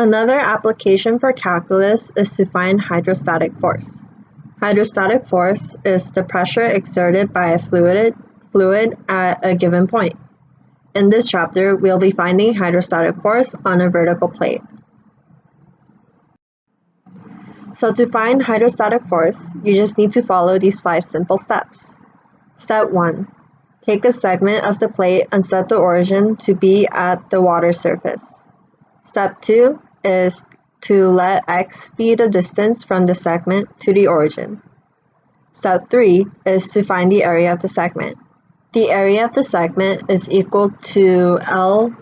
Another application for calculus is to find hydrostatic force. Hydrostatic force is the pressure exerted by a fluid at a given point. In this chapter, we'll be finding hydrostatic force on a vertical plate. So to find hydrostatic force, you just need to follow these 5 simple steps. Step 1. Take a segment of the plate and set the origin to be at the water surface. Step 2 is to let x be the distance from the segment to the origin. Step 3 is to find the area of the segment. The area of the segment is equal to L,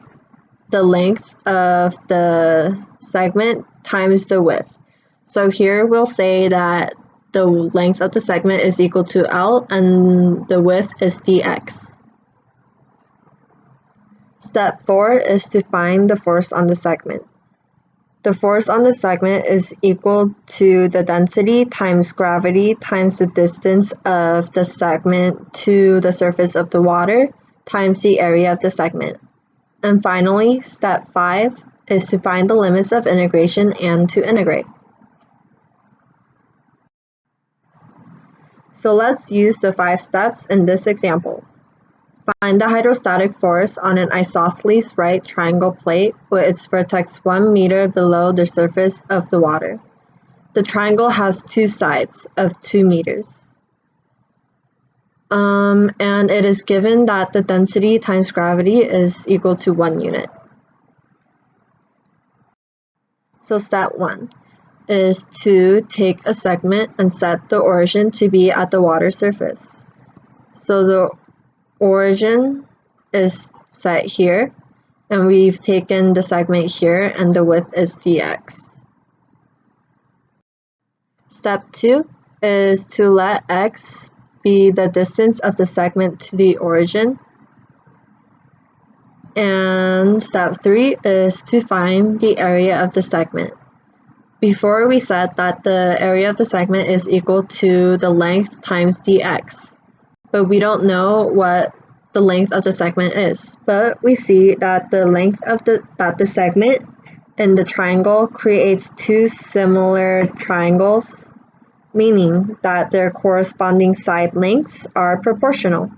the length of the segment, times the width. So here we'll say that the length of the segment is equal to L and the width is dx. Step 4 is to find the force on the segment. The force on the segment is equal to the density times gravity times the distance of the segment to the surface of the water times the area of the segment. And finally, step 5 is to find the limits of integration and to integrate. So let's use the 5 steps in this example. Find the hydrostatic force on an isosceles right triangle plate with its vertex 1 meter below the surface of the water. The triangle has 2 sides of 2 meters. And it is given that the density times gravity is equal to 1 unit. So step 1 is to take a segment and set the origin to be at the water surface. So the origin is set here, and we've taken the segment here, and the width is dx. Step 2 is to let x be the distance of the segment to the origin. And step 3 is to find the area of the segment. Before we said that the area of the segment is equal to the length times dx, but we don't know what the length of the segment is. But we see that the length of the segment in the triangle creates 2 similar triangles, meaning that their corresponding side lengths are proportional.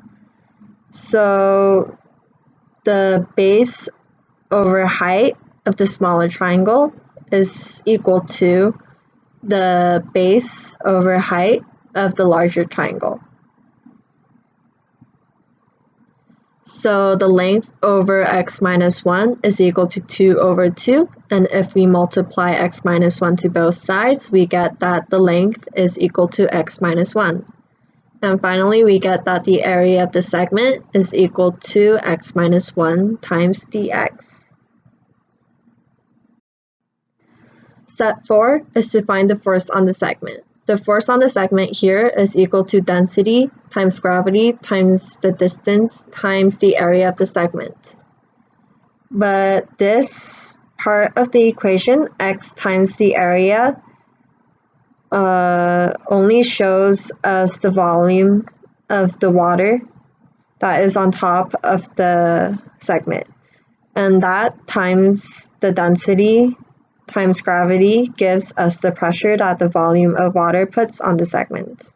So the base over height of the smaller triangle is equal to the base over height of the larger triangle. So the length over x minus 1 is equal to 2 over 2, and if we multiply x minus 1 to both sides, we get that the length is equal to x minus 1. And finally, we get that the area of the segment is equal to x minus 1 times dx. Step 4 is to find the force on the segment. The force on the segment here is equal to density times gravity times the distance times the area of the segment. But this part of the equation, x times the area, only shows us the volume of the water that is on top of the segment. And that times the density times gravity gives us the pressure that the volume of water puts on the segment.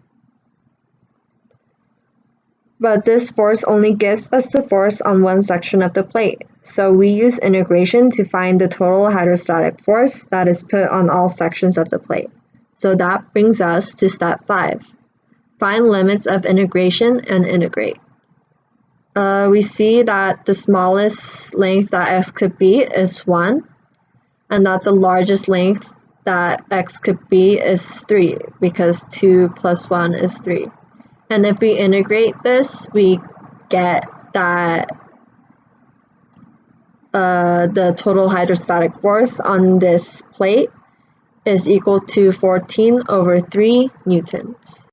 But this force only gives us the force on one section of the plate, so we use integration to find the total hydrostatic force that is put on all sections of the plate. So that brings us to step 5. Find limits of integration and integrate. We see that the smallest length that x could be is 1, and that the largest length that x could be is 3, because 2 plus 1 is 3. And if we integrate this, we get that the total hydrostatic force on this plate is equal to 14 over 3 newtons.